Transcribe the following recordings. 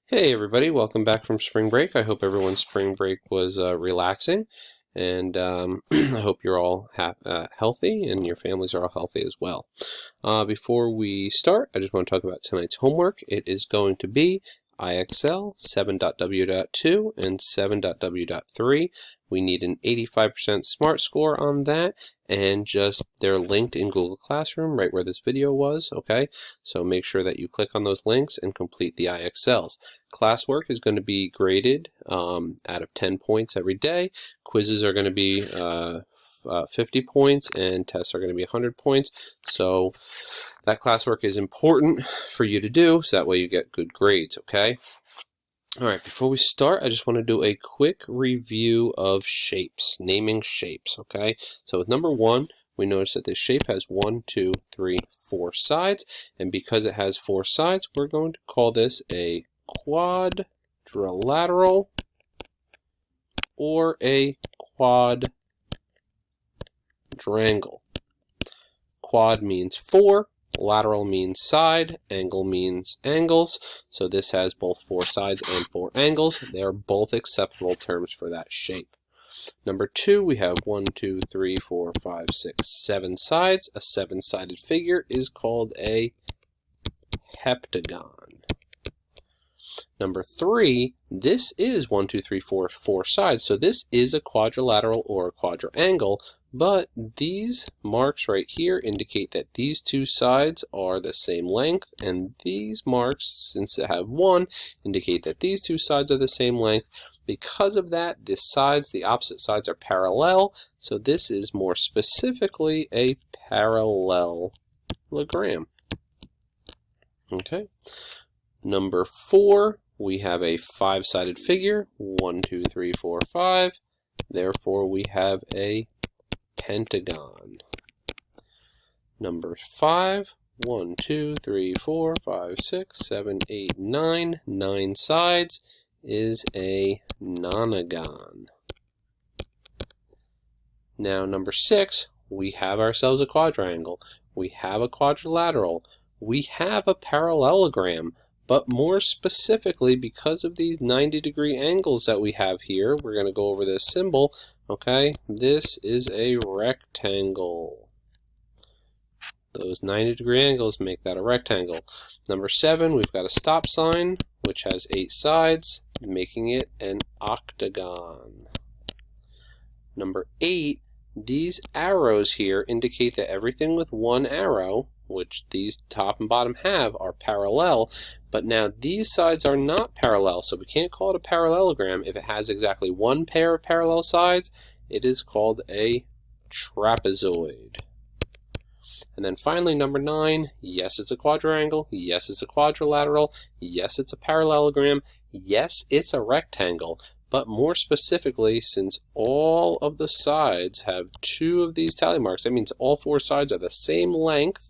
Hey everybody, welcome back from spring break. I hope everyone's spring break was relaxing, and I hope you're all healthy and your families are all healthy as well. Before we start, I just want to talk about tonight's homework. It is going to be IXL 7.w.2 and 7.w.3. We need an 85% SMART score on that, and they're linked in Google Classroom right where this video was, okay? So make sure that you click on those links and complete the IXLs. Classwork is going to be graded out of 10 points every day. Quizzes are going to be 50 points, and tests are going to be 100 points. So that classwork is important for you to do, so that way you get good grades, okay? Alright, before we start, I just want to do a quick review of shapes, naming shapes, okay? So with number 1, we notice that this shape has 1, 2, 3, 4 sides, and because it has 4 sides, we're going to call this a quadrilateral or a quadrangle. Quad means 4. Lateral means side, angle means angles, so this has both 4 sides and 4 angles. They are both acceptable terms for that shape. Number 2, we have 1, 2, 3, 4, 5, 6, 7 sides. A 7-sided figure is called a heptagon. Number 3, this is 1, 2, 3, 4 sides, so this is a quadrilateral or a quadrangle. But these marks right here indicate that these two sides are the same length, and these marks, since they have 1, indicate that these two sides are the same length. Because of that, the opposite sides are parallel, so this is more specifically a parallelogram. Okay. Number 4, we have a 5-sided figure, 1, 2, 3, 4, 5. Therefore, we have a pentagon. Number 5, 1, 2, 3, 4, 5, 6, 7, 8, 9. 9 sides is a nonagon. Now number 6, we have ourselves a quadrangle. We have a quadrilateral. We have a parallelogram. But more specifically, because of these 90-degree angles that we have here, we're going to go over this symbol. Okay, this is a rectangle. Those 90-degree angles make that a rectangle. Number 7, we've got a stop sign, which has 8 sides, making it an octagon. Number 8, these arrows here indicate that everything with one arrow, which these top and bottom have, are parallel, but now these sides are not parallel, so we can't call it a parallelogram. If it has exactly one pair of parallel sides, it is called a trapezoid. And then finally, number 9, yes, it's a quadrangle, yes, it's a quadrilateral, yes, it's a parallelogram, yes, it's a rectangle, but more specifically, since all of the sides have 2 of these tally marks, that means all 4 sides are the same length,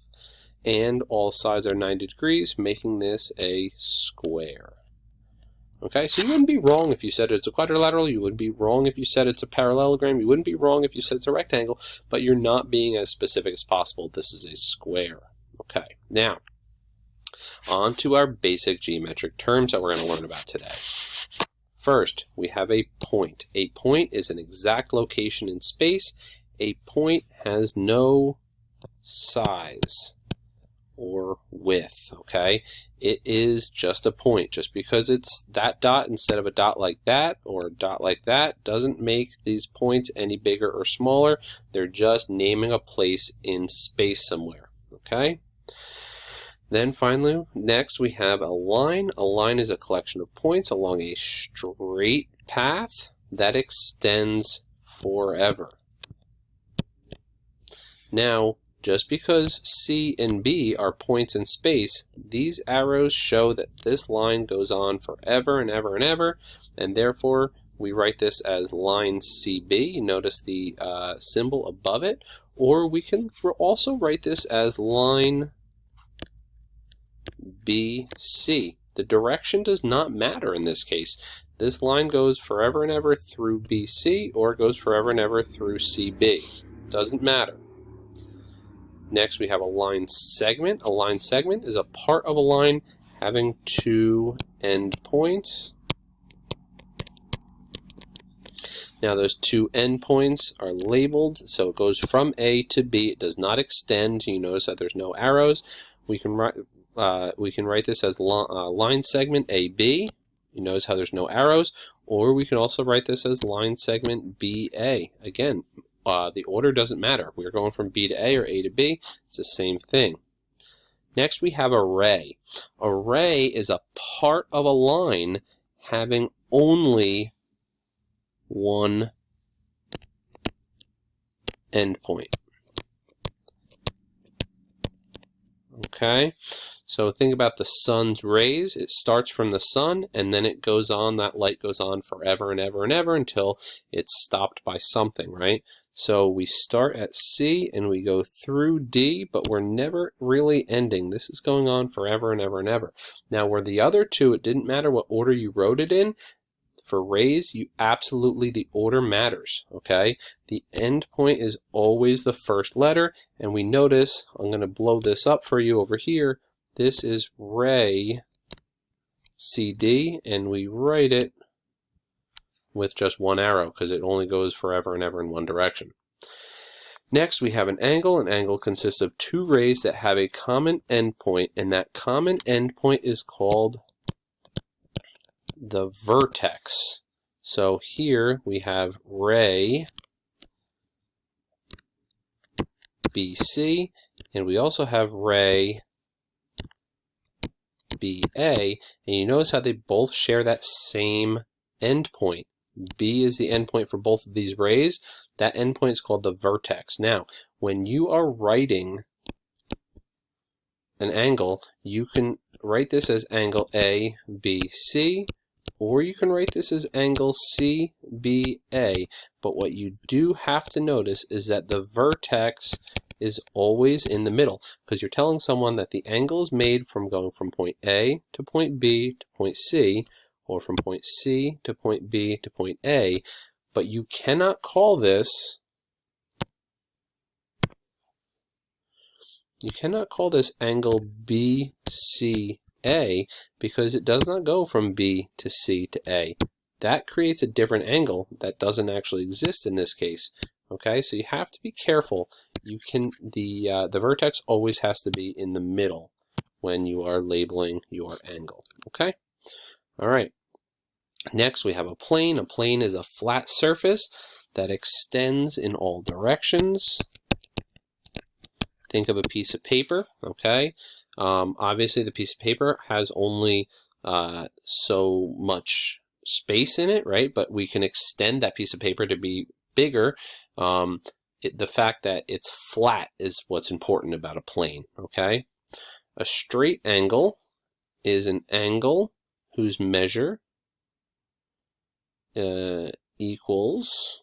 and all sides are 90 degrees, making this a square. Okay, so you wouldn't be wrong if you said it's a quadrilateral, you wouldn't be wrong if you said it's a parallelogram, you wouldn't be wrong if you said it's a rectangle, but you're not being as specific as possible. This is a square. Okay, now, on to our basic geometric terms that we're going to learn about today. First, we have a point. A point is an exact location in space. A point has no size or width, okay? It is just a point. Just because it's that dot instead of a dot like that or a dot like that doesn't make these points any bigger or smaller. They're just naming a place in space somewhere, okay? Then finally, next we have a line. A line is a collection of points along a straight path that extends forever. Now, just because C and B are points in space, these arrows show that this line goes on forever and ever and ever, and therefore we write this as line CB. You notice the symbol above it, or we can also write this as line BC. The direction does not matter in this case. This line goes forever and ever through BC, or it goes forever and ever through CB. Doesn't matter. Next, we have a line segment. A line segment is a part of a line having two endpoints. Now those two endpoints are labeled, so it goes from A to B. It does not extend. You notice that there's no arrows. We can write this as line segment AB. You notice how there's no arrows. Or we can also write this as line segment BA. Again, the order doesn't matter. We're going from B to A or A to B. It's the same thing. Next we have array. Array is a part of a line having only one endpoint. Okay, so think about the sun's rays. It starts from the sun and then it goes on, that light goes on forever and ever and ever until it's stopped by something, right? So we start at C and we go through D, but we're never really ending. This is going on forever and ever and ever. Now where the other two, it didn't matter what order you wrote it in. For rays, the order matters, okay? The end point is always the first letter, and we notice, I'm going to blow this up for you over here, this is ray CD, and we write it with just one arrow because it only goes forever and ever in one direction. Next, we have an angle. An angle consists of two rays that have a common endpoint, and that common endpoint is called the vertex. So here we have ray BC, and we also have ray BA, and you notice how they both share that same endpoint. B is the endpoint for both of these rays. That endpoint is called the vertex. Now, when you are writing an angle, you can write this as angle ABC, or you can write this as angle CBA, but what you do have to notice is that the vertex is always in the middle, because you're telling someone that the angle is made from going from point A to point B to point C, or from point C to point B to point A, but you cannot call this angle BCA because it does not go from B to C to A. That creates a different angle that doesn't actually exist in this case. Okay, so you have to be careful. The vertex always has to be in the middle when you are labeling your angle. Okay, all right. Next, we have a plane. A plane is a flat surface that extends in all directions. Think of a piece of paper, okay? Obviously, the piece of paper has only so much space in it, right? But we can extend that piece of paper to be bigger. The fact that it's flat is what's important about a plane, okay? A straight angle is an angle whose measure equals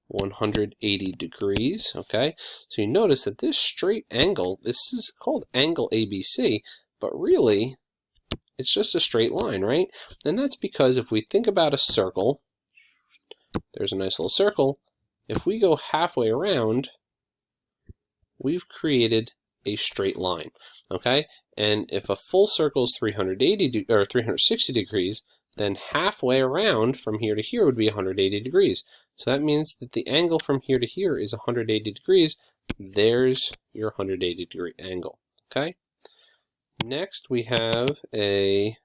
180 degrees, okay? So you notice that this straight angle, this is called angle ABC, but really it's just a straight line, right? And that's because if we think about a circle, there's a nice little circle, if we go halfway around, we've created a straight line, okay? And if a full circle is 360 degrees, then halfway around from here to here would be 180 degrees. So that means that the angle from here to here is 180 degrees. There's your 180 degree angle, okay? Next we have a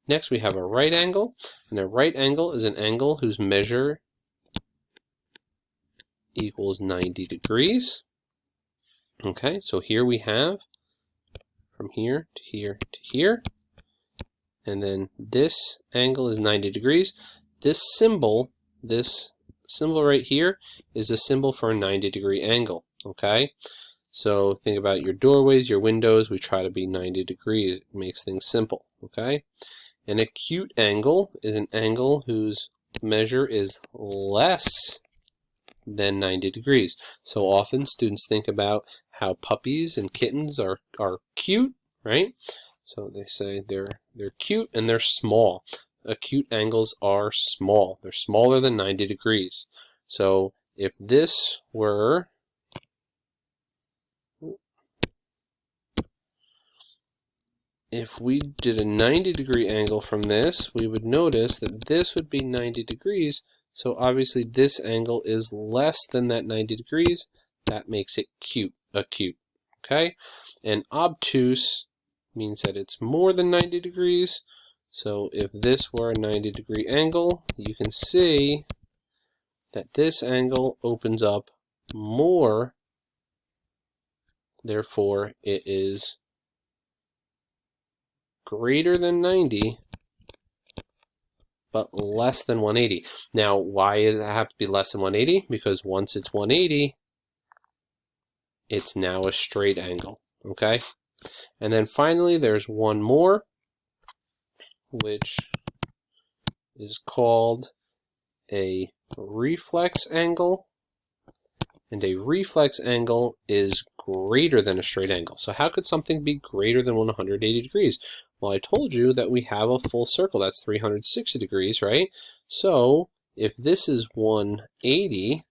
right angle, and a right angle is an angle whose measure equals 90 degrees. Okay, so here we have from here to here to here, and then this angle is 90 degrees. This symbol right here is a symbol for a 90 degree angle, okay? So think about your doorways, your windows, we try to be 90 degrees. It makes things simple, okay? An acute angle is an angle whose measure is less than 90 degrees. So often students think about how puppies and kittens are cute, right? So they say they're cute and they're small. Acute angles are small. They're smaller than 90 degrees. So if this were if we did a 90-degree angle from this, we would notice that this would be 90 degrees. So obviously this angle is less than that 90 degrees. That makes it acute. Okay? And obtuse means that it's more than 90 degrees. So if this were a 90-degree angle, you can see that this angle opens up more. Therefore, it is greater than 90, but less than 180. Now, why does it have to be less than 180? Because once it's 180, it's now a straight angle, okay? And then finally, there's one more, which is called a reflex angle. And a reflex angle is greater than a straight angle. So how could something be greater than 180 degrees? Well, I told you that we have a full circle. That's 360 degrees, right? So if this is 180,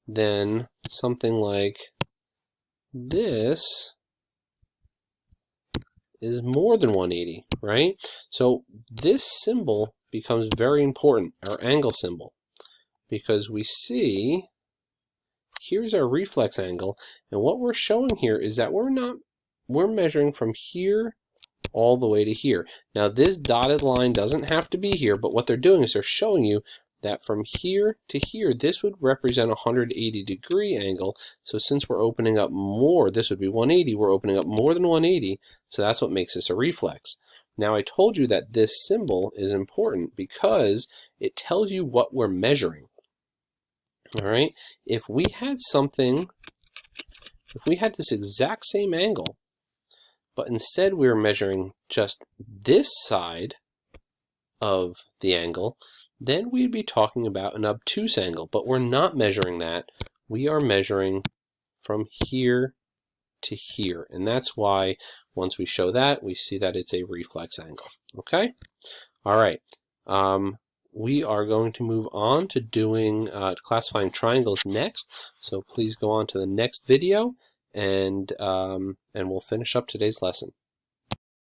then something like this is more than 180, right? So this symbol becomes very important, our angle symbol, because we see here's our reflex angle, and what we're showing here is that we're measuring from here all the way to here. Now this dotted line doesn't have to be here, but what they're doing is they're showing you that from here to here, this would represent a 180-degree angle. So since we're opening up more, this would be 180, we're opening up more than 180, so that's what makes this a reflex. Now I told you that this symbol is important because it tells you what we're measuring. All right, if we had this exact same angle, but instead we were measuring just this side of the angle, then we'd be talking about an obtuse angle, but we're not measuring that. We are measuring from here to here, and that's why once we show that, we see that it's a reflex angle. Okay? All right. We are going to move on to doing classifying triangles next, so please go on to the next video, and we'll finish up today's lesson.